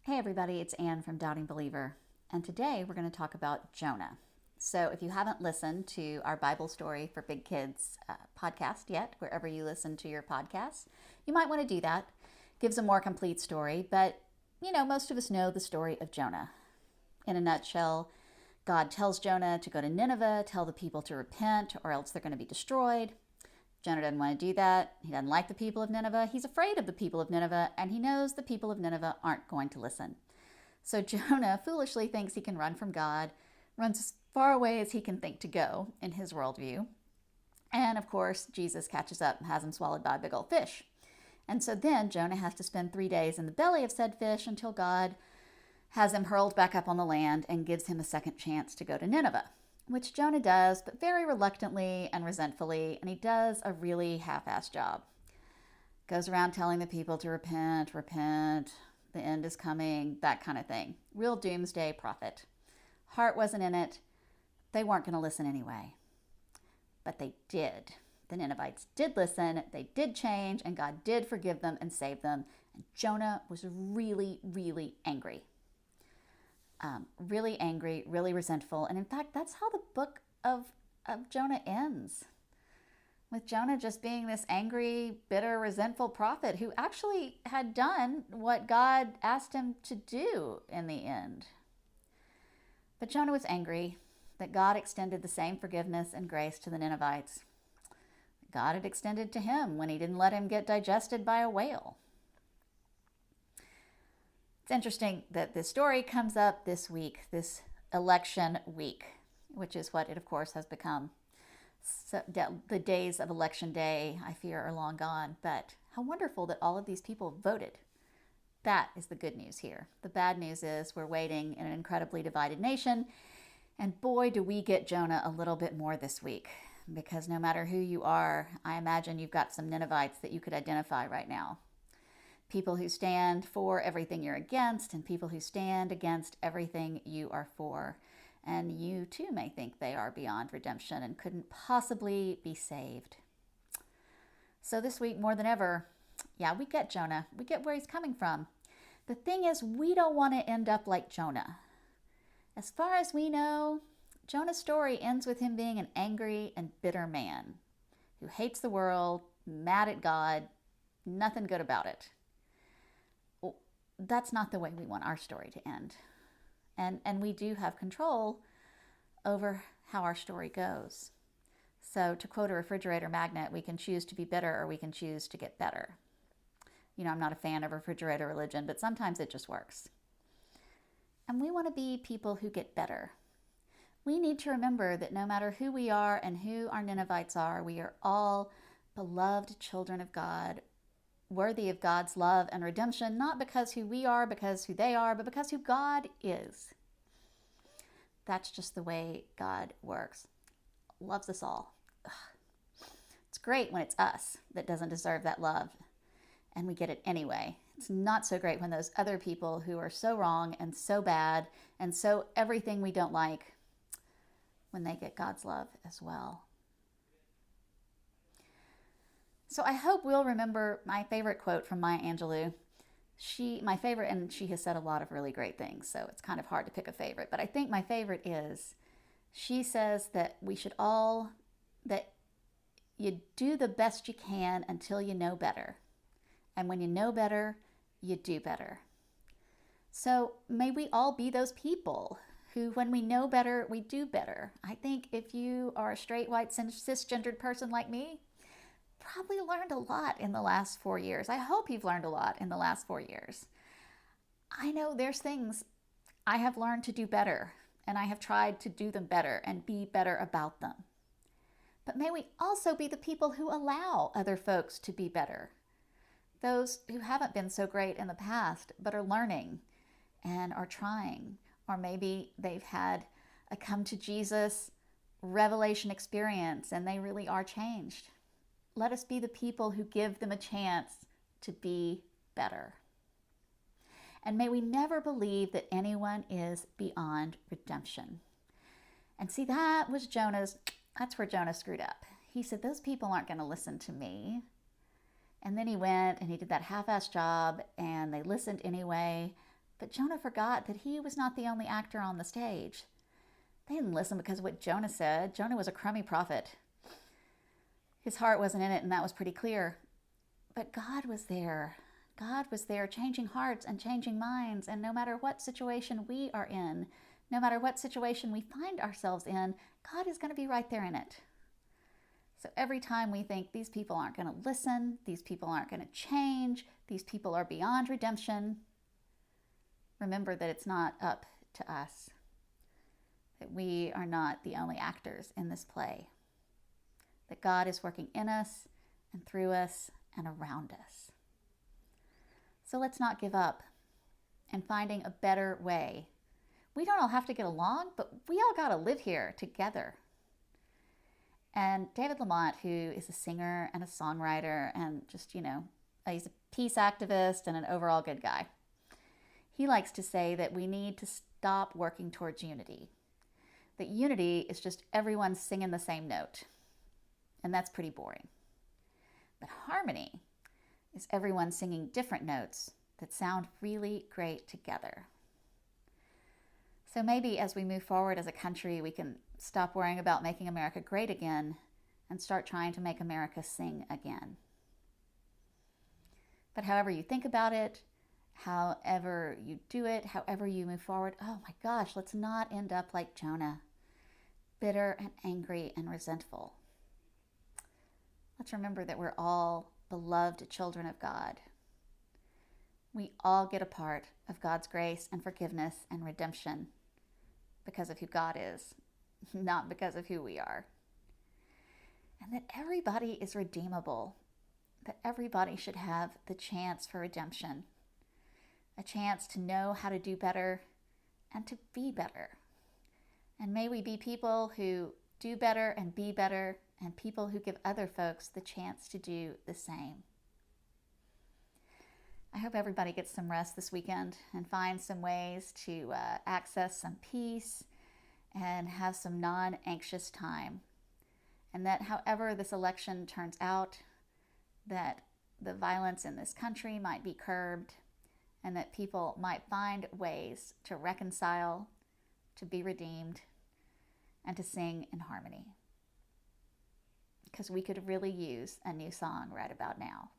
Hey everybody, it's Anne from Doubting Believer, and today we're going to talk about Jonah. So if you haven't listened to our Bible Story for Big Kids podcast yet, wherever you listen to your podcasts, you might want to do that. Gives a more complete story, but most of us know the story of Jonah. In a nutshell, God tells Jonah to go to Nineveh, tell the people to repent, or else they're going to be destroyed. Jonah doesn't want to do that. He doesn't like the people of Nineveh. He's afraid of the people of Nineveh, and he knows the people of Nineveh aren't going to listen. So Jonah foolishly thinks he can run from God, runs as far away as he can think to go in his worldview. And of course, Jesus catches up and has him swallowed by a big old fish. And so then Jonah has to spend 3 days in the belly of said fish until God has him hurled back up on the land and gives him a second chance to go to Nineveh, which Jonah does, but very reluctantly and resentfully, and he does a really half-assed job. Goes around telling the people to repent, the end is coming, that kind of thing. Real doomsday prophet. Heart wasn't in it. They weren't going to listen anyway. But they did. The Ninevites did listen, they did change, and God did forgive them and save them. And Jonah was really, really angry. Really angry, really resentful. And in fact, that's how the book of Jonah ends. With Jonah just being this angry, bitter, resentful prophet who actually had done what God asked him to do in the end. But Jonah was angry that God extended the same forgiveness and grace to the Ninevites God had extended to him when he didn't let him get digested by a whale. It's interesting that this story comes up this week, this election week, which is what it, of course, has become. So the days of election day, I fear, are long gone. But how wonderful that all of these people voted. That is the good news here. The bad news is we're waiting in an incredibly divided nation. And boy, do we get Jonah a little bit more this week. Because no matter who you are, I imagine you've got some Ninevites that you could identify right now. People who stand for everything you're against, and people who stand against everything you are for. And you too may think they are beyond redemption and couldn't possibly be saved. So this week, more than ever, we get Jonah. We get where he's coming from. The thing is, we don't want to end up like Jonah. As far as we know, Jonah's story ends with him being an angry and bitter man who hates the world, mad at God, nothing good about it. That's not the way we want our story to end. And we do have control over how our story goes. So to quote a refrigerator magnet, we can choose to be bitter or we can choose to get better. I'm not a fan of refrigerator religion, but sometimes it just works. And we want to be people who get better. We need to remember that no matter who we are and who our Ninevites are, we are all beloved children of God, worthy of God's love and redemption, not because who we are, because who they are, but because who God is. That's just the way God works. Loves us all. It's great when it's us that doesn't deserve that love, and we get it anyway. It's not so great when those other people who are so wrong and so bad and so everything we don't like, when they get God's love as well. So I hope we'll remember my favorite quote from Maya Angelou. My favorite, and she has said a lot of really great things, so it's kind of hard to pick a favorite, but I think my favorite is, she says that that you do the best you can until you know better. And when you know better, you do better. So may we all be those people who, when we know better, we do better. I think if you are a straight, white, cisgendered person like me, probably learned a lot in the last 4 years. I hope you've learned a lot in the last 4 years. I know there's things I have learned to do better, and I have tried to do them better and be better about them. But may we also be the people who allow other folks to be better. Those who haven't been so great in the past, but are learning and are trying. Or maybe they've had a come to Jesus revelation experience and they really are changed. Let us be the people who give them a chance to be better. And may we never believe that anyone is beyond redemption. And see, that's where Jonah screwed up. He said, those people aren't going to listen to me. And then he went and he did that half-assed job and they listened anyway. But Jonah forgot that he was not the only actor on the stage. They didn't listen because of what Jonah said. Jonah was a crummy prophet. His heart wasn't in it, and that was pretty clear. But God was there. God was there changing hearts and changing minds. And no matter what situation we are in, no matter what situation we find ourselves in, God is going to be right there in it. So every time we think these people aren't going to listen, these people aren't going to change, these people are beyond redemption, remember that it's not up to us, that we are not the only actors in this play, that God is working in us and through us and around us. So let's not give up in finding a better way. We don't all have to get along, but we all got to live here together. And David Lamont, who is a singer and a songwriter and just, he's a peace activist and an overall good guy. He likes to say that we need to stop working towards unity. That unity is just everyone singing the same note. And that's pretty boring. But harmony is everyone singing different notes that sound really great together. So maybe as we move forward as a country, we can stop worrying about making America great again and start trying to make America sing again. But however you think about it, however you do it, however you move forward, oh my gosh, let's not end up like Jonah, bitter and angry and resentful. Let's remember that we're all beloved children of God. We all get a part of God's grace and forgiveness and redemption because of who God is, not because of who we are. And that everybody is redeemable, that everybody should have the chance for redemption, a chance to know how to do better and to be better. And may we be people who do better and be better, and people who give other folks the chance to do the same. I hope everybody gets some rest this weekend and finds some ways to access some peace and have some non-anxious time. And that however this election turns out, that the violence in this country might be curbed and that people might find ways to reconcile, to be redeemed, and to sing in harmony. Because we could really use a new song right about now.